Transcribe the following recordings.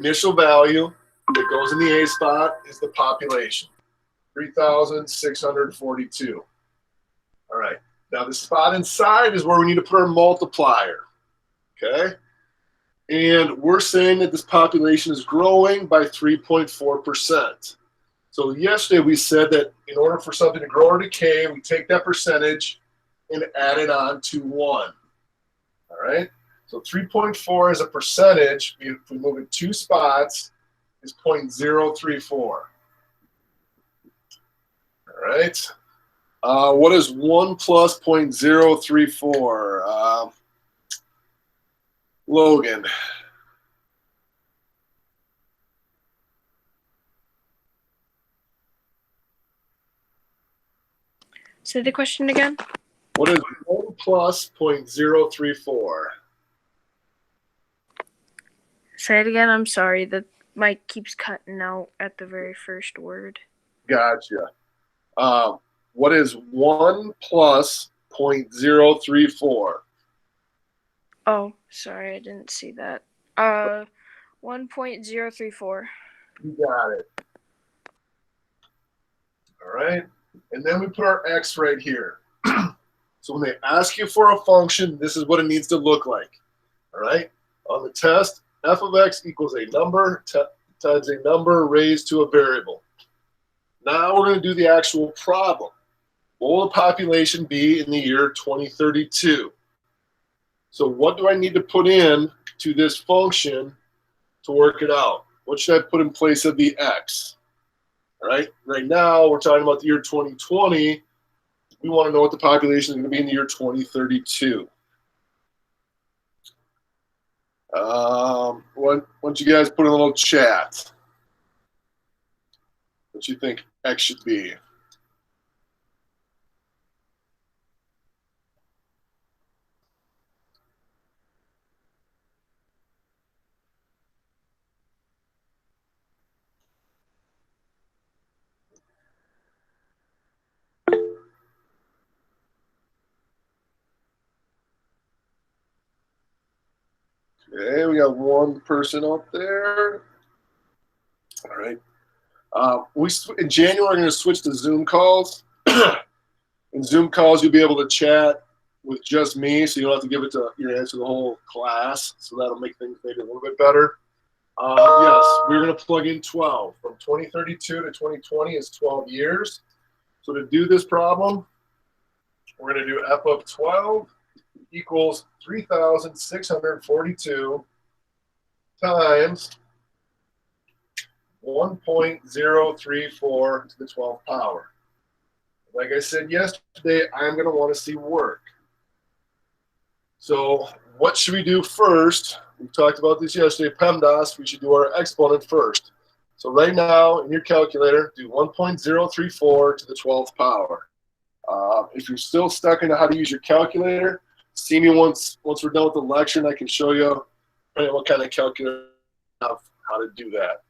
initial value that goes in the A spot is the population, 3,642. All right. Now the spot inside is where we need to put our multiplier. Okay. And we're saying that this population is growing by 3.4%. So yesterday we said that in order for something to grow or decay, we take that percentage and add it on to 1. All right. So 3.4 as a percentage, if we move it 2 spots, is 0.034. All right. What is 1 plus 0.034? Logan. Say the question again. What is 1 plus 0.034? Say it again. I'm sorry. The mic keeps cutting out at the very first word. Gotcha. What is 1 plus 0.034? Oh, sorry. I didn't see that. 1.034. You got it. All right. And then we put our x right here. So when they ask you for a function, this is what it needs to look like. All right. On the test, f of x equals a number times a number raised to a variable. Now we're going to do the actual problem. What will the population be in the year 2032? So what do I need to put in to this function to work it out? What should I put in place of the x? All right. Right now we're talking about the year 2020. We want to know what the population is going to be in the year 2032. Why don't you guys put in a little chat? What you think x should be? Okay, we got one person out there. All right. In January, we're going to switch to Zoom calls. In Zoom calls, you'll be able to chat with just me, so you don't have to give it to your answer the whole class. So that'll make things maybe a little bit better. Yes, we're going to plug in 12. From 2032 to 2020 is 12 years. So to do this problem, we're going to do f of 12 equals 3,642 times 1.034 to the 12th power. Like I said yesterday, I'm going to want to see work. So what should we do first? We talked about this yesterday, PEMDAS. We should do our exponent first. So right now, in your calculator, do 1.034 to the 12th power. If you're still stuck into how to use your calculator, see me once we're done with the lecture, and I can show you what kind of calculator how to do that.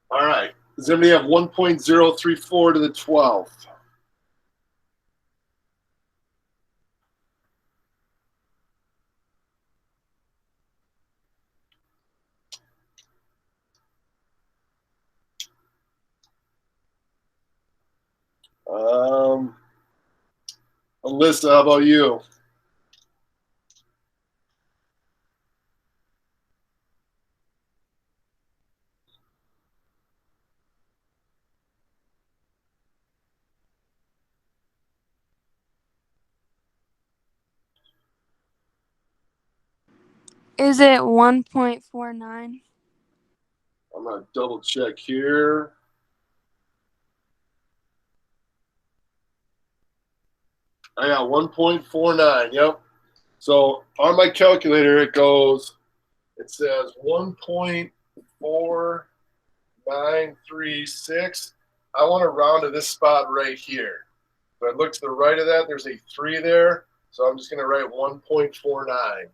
All right. Does anybody have 1.034 to the 12th? Alyssa, how about you? Is it 1.49? I'm going to double check here. I got 1.49. Yep. So on my calculator, it says 1.4936. I want to round to this spot right here. If I look to the right of that, there's a 3 there. So I'm just going to write 1.49.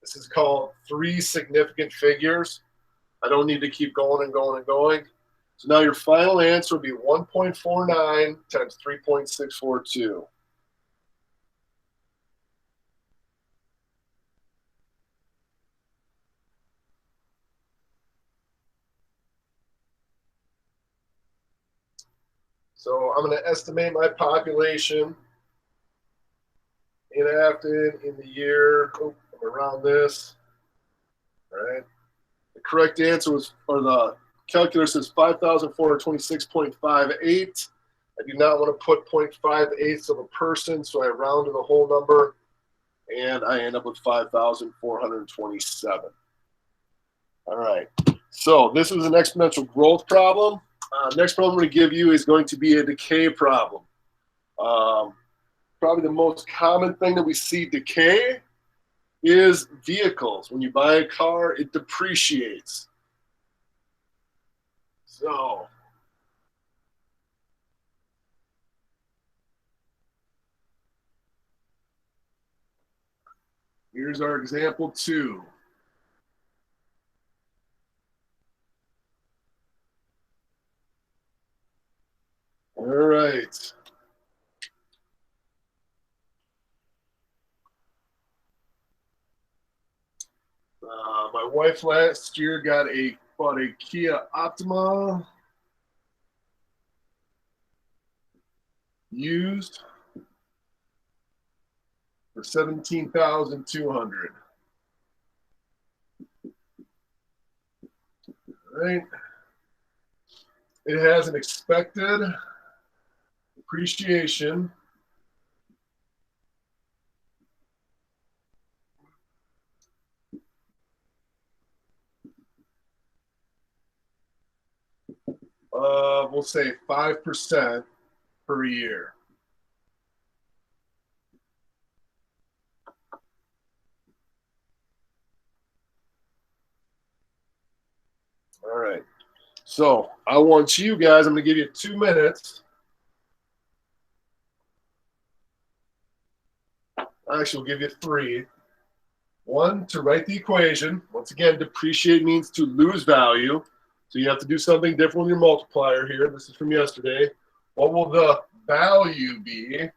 This is called 3 significant figures. I don't need to keep going and going and going. So now your final answer will be 1.49 times 3.642. So I'm going to estimate my population in Afton in the year around this. All right. The correct answer was, or the calculator says 5,426.58. I do not want to put 0.58 of a person, so I round to the whole number, and I end up with 5,427. All right. So this is an exponential growth problem. Next problem I'm going to give you is going to be a decay problem. Probably the most common thing that we see decay is vehicles. When you buy a car, it depreciates. So here's our example 2. All right. My wife last year bought a Kia Optima used for $17,200. Right. It has an expected depreciation of, we'll say, 5% per year. All right. So I want you guys, I'm going to give you 2 minutes. Actually, we'll give you 3. 1, to write the equation. Once again, depreciate means to lose value. So you have to do something different with your multiplier here. This is from yesterday. What will the value be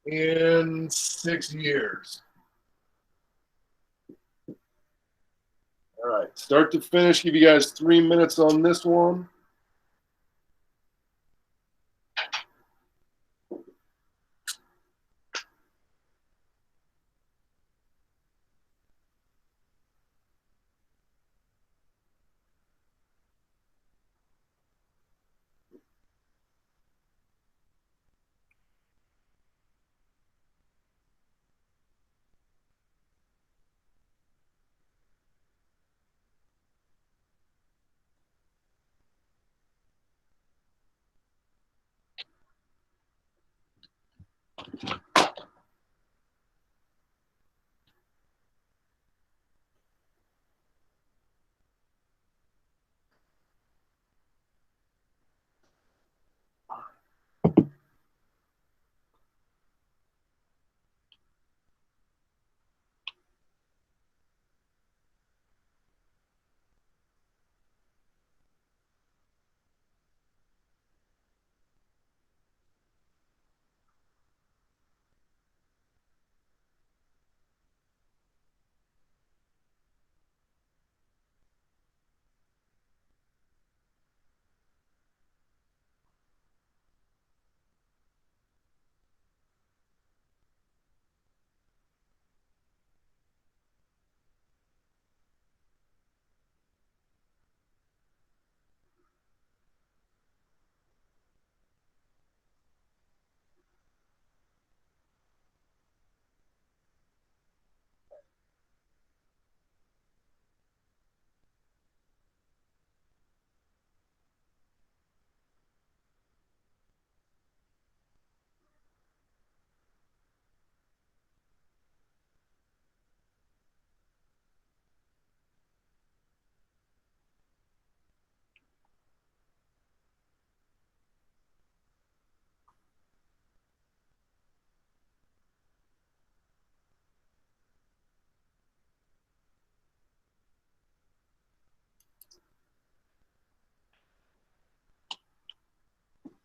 in 6 years? All right, start to finish. Give you guys 3 minutes on this one.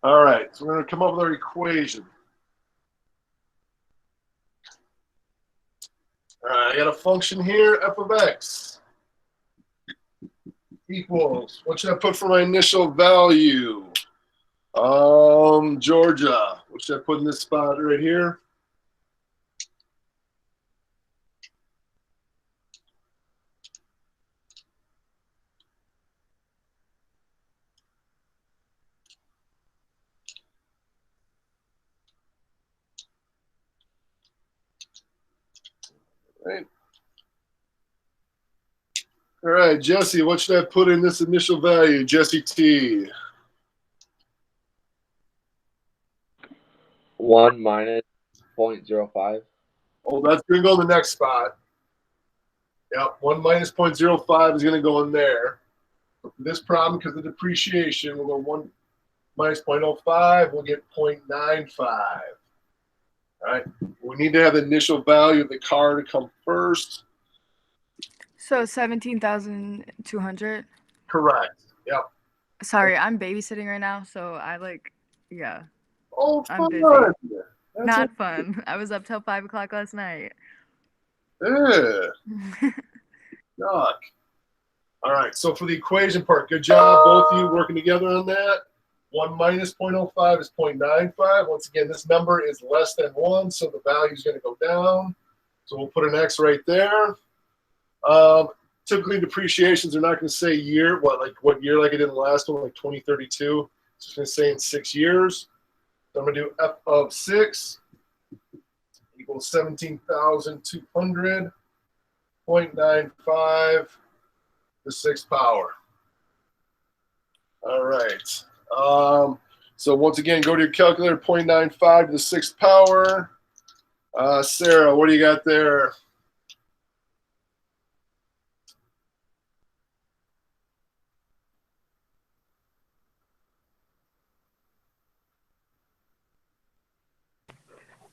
All right, so we're going to come up with our equation. All right, I got a function here, f of x equals, what should I put for my initial value? Georgia. What should I put in this spot right here? Right. All right, Jesse, what should I put in this initial value? Jesse T. 1 minus 0.05. Oh, that's going to go in the next spot. Yep, 1 minus 0.05 is going to go in there. For this problem, because of depreciation, we'll go 1 minus 0.05, we'll get 0.95. All right, we need to have the initial value of the car to come first. So 17,200. Correct. Yep. Sorry, I'm babysitting right now, so yeah, Oh, I'm fun. busy. That's Not fun. I was up till 5 o'clock last night. Yuck. All right, so for the equation part, good job, both of you working together on that. 1 minus 0.05 is 0.95. Once again, this number is less than 1, so the value is going to go down. So we'll put an X right there. Typically, depreciations are not going to say year, what year like I did in the last one, like 2032. It's just going to say in 6 years. So I'm going to do f of 6 equals 17,200, 0.95 the 6th power. All right. So once again, go to your calculator, 0.95 to the 6th power. Sarah, what do you got there?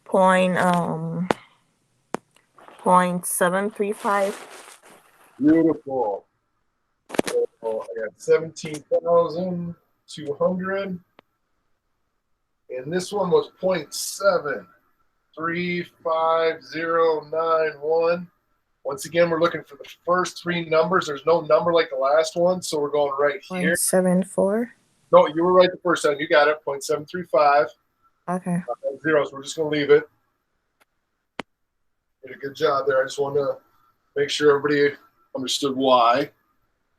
Point 0.735. Beautiful. So I got 17,200. And this one was 0.735091. Once again, we're looking for the first 3 numbers. There's no number like the last one, so we're going right here. 0.74. No, you were right the first time. You got it, 0.735. Okay. 0, so we're just going to leave it. Did a good job there. I just want to make sure everybody understood why.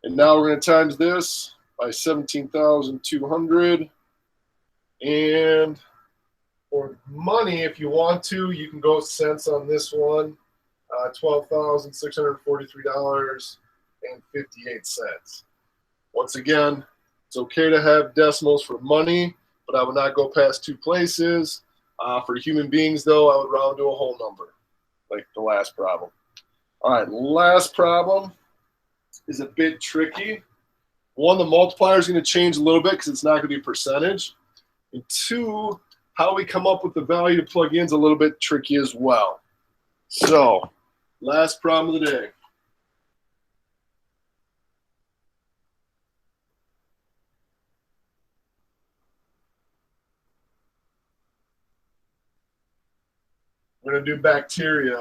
And now we're going to times this by 17,200. And for money, if you want to, you can go cents on this one. $12,643.58. Once again, it's okay to have decimals for money, but I would not go past 2 places. For human beings, though, I would round to a whole number, like the last problem. All right, last problem is a bit tricky. 1, the multiplier is going to change a little bit because it's not going to be percentage. And 2, how we come up with the value to plug in is a little bit tricky as well. So, last problem of the day. We're going to do bacteria.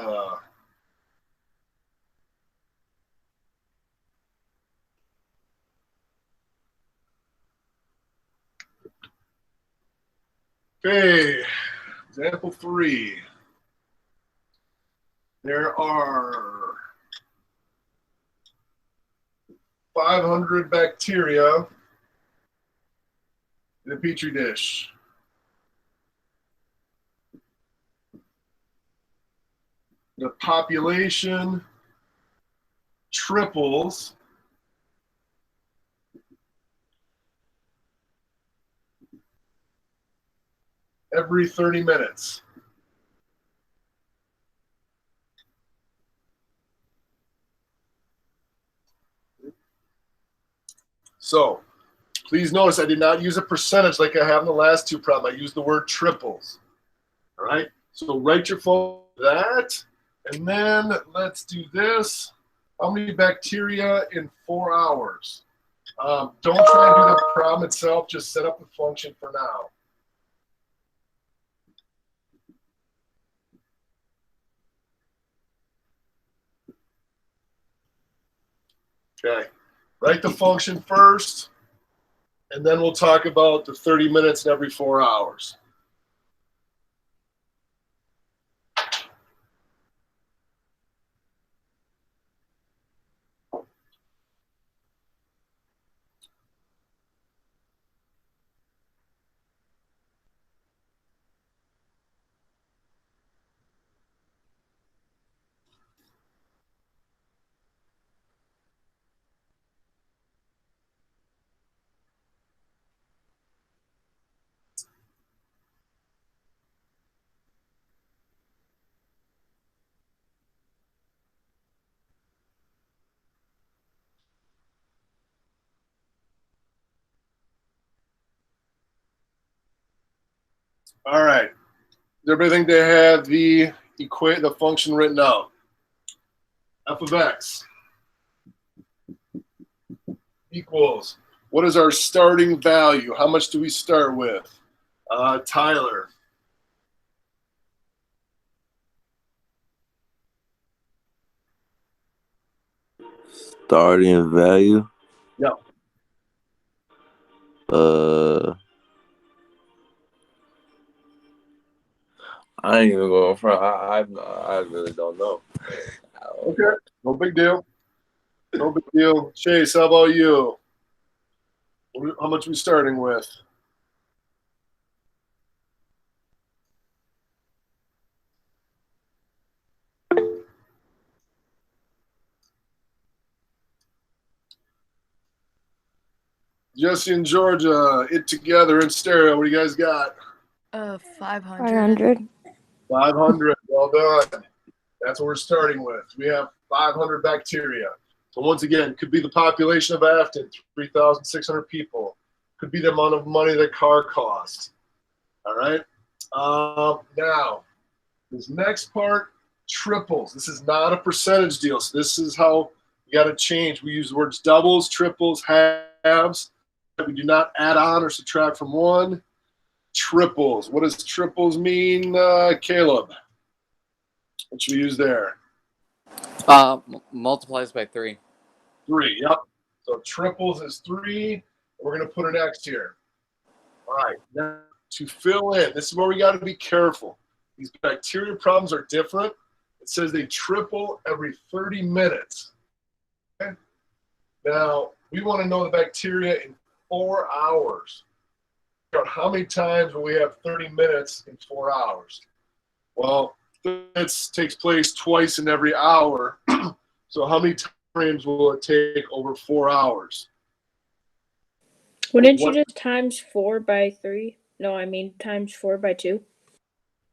Okay, example 3. There are 500 bacteria in a petri dish. The population triples every 30 minutes. So please notice I did not use a percentage like I have in the last 2 problems. I used the word triples. All right, so write your phone that, and then let's do this. How many bacteria in 4 hours? Don't try and do the problem itself. Just set up the function for now. Okay. Write the function first, and then we'll talk about the 30 minutes and every 4 hours. All right. Does everybody think they have the function written out? F of x equals, what is our starting value? How much do we start with? Tyler. Starting value. Yep. I ain't even going front. I really don't know. Okay. No big deal. No big deal. Chase, how about you? How much are we starting with? Jesse and Georgia, it together in stereo. What do you guys got? 500. 500. 500. Well done. That's what we're starting with. We have 500 bacteria. So once again, could be the population of Afton, 3,600 people. Could be the amount of money the car costs. All right. Now, this next part, triples. This is not a percentage deal. So this is how you got to change. We use the words doubles, triples, halves. We do not add on or subtract from one. Triples. What does triples mean, Caleb? What should we use there? Multiplies by 3. 3, yep. So triples is 3. We're going to put an X here. All right. Now, to fill in, this is where we got to be careful. These bacteria problems are different. It says they triple every 30 minutes. Okay? Now, we want to know the bacteria in 4 hours. How many times will we have 30 minutes in 4 hours? Well, 30 minutes takes place twice in every hour. So how many times will it take over 4 hours? Wouldn't you just times 4 by 3? No, I mean times 4 by 2.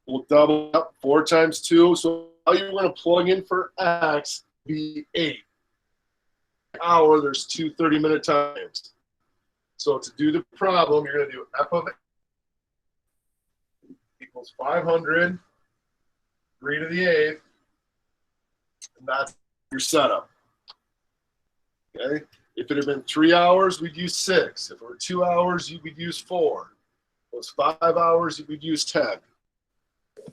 We'll double up 4 times 2. So all you're going to plug in for X be 8. Hour, there's 2 30-minute times. So to do the problem, you're going to do F of X equals 500, 3 to the 8th, and that's your setup. Okay? If it had been 3 hours, we'd use 6. If it were 2 hours, we'd use 4. If it was 5 hours, we'd use 10.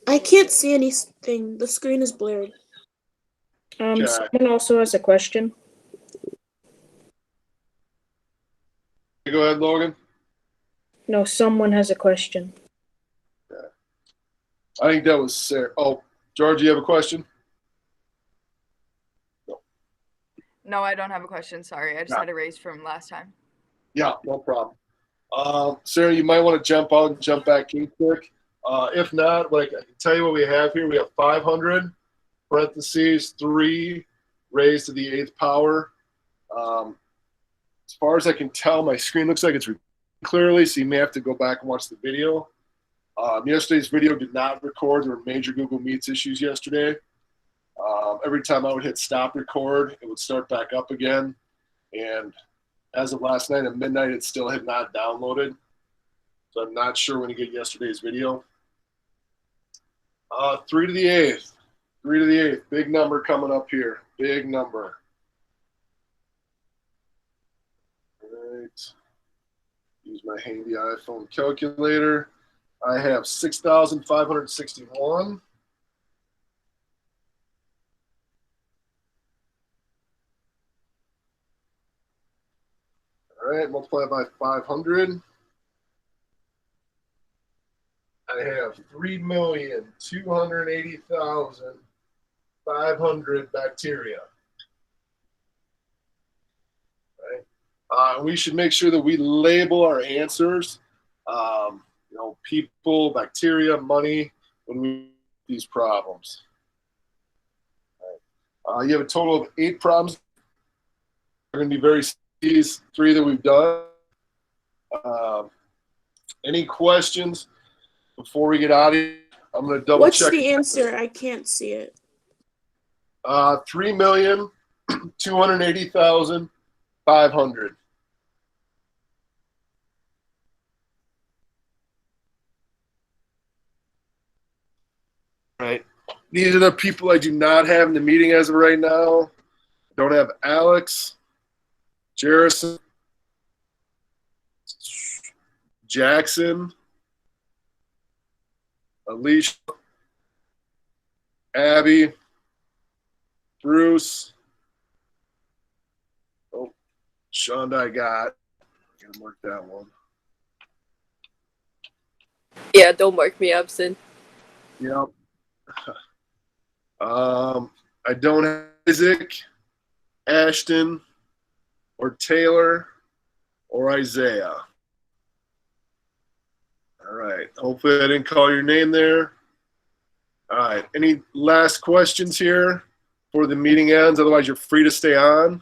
I can't see anything. The screen is blurred. Okay. Someone also has a question. Go ahead, Logan. No, someone has a question. Okay. I think that was Sarah. Oh, George, you have a question? No, I don't have a question. Sorry. I just had a raise from last time. Yeah, no problem. Sarah, you might want to jump out and jump back in quick. If not, like I can tell you what we have here. We have 500, parentheses, 3 raised to the 8th power. As far as I can tell, my screen looks like it's clearly, so you may have to go back and watch the video. Yesterday's video did not record. There were major Google Meets issues yesterday. Every time I would hit stop record, it would start back up again. And as of last night at midnight, it still had not downloaded. So I'm not sure when to get yesterday's video. 3 to the 8th. 3 to the 8th. Big number coming up here. Big number. All right. Use my handy iPhone calculator. I have 6,561. right, multiply by 500. I have 3,280,500 bacteria. Right? We should make sure that we label our answers. People, bacteria, money, when we these problems. Right. You have a total of 8 problems. They're going to be very these 3 that we've done. Any questions before we get out of here? I'm going to double What's check. the answer? I can't see it. 3,280,500. Right. These are the people I do not have in the meeting as of right now. Don't have Alex, Jerison, Jackson, Alicia, Abby, Bruce. Oh, Shonda, I got. Gotta mark that one. Yeah, don't mark me absent. Yep. I don't have Isaac, Ashton, or Taylor, or Isaiah. All right. Hopefully I didn't call your name there. All right. Any last questions here before the meeting ends? Otherwise, you're free to stay on.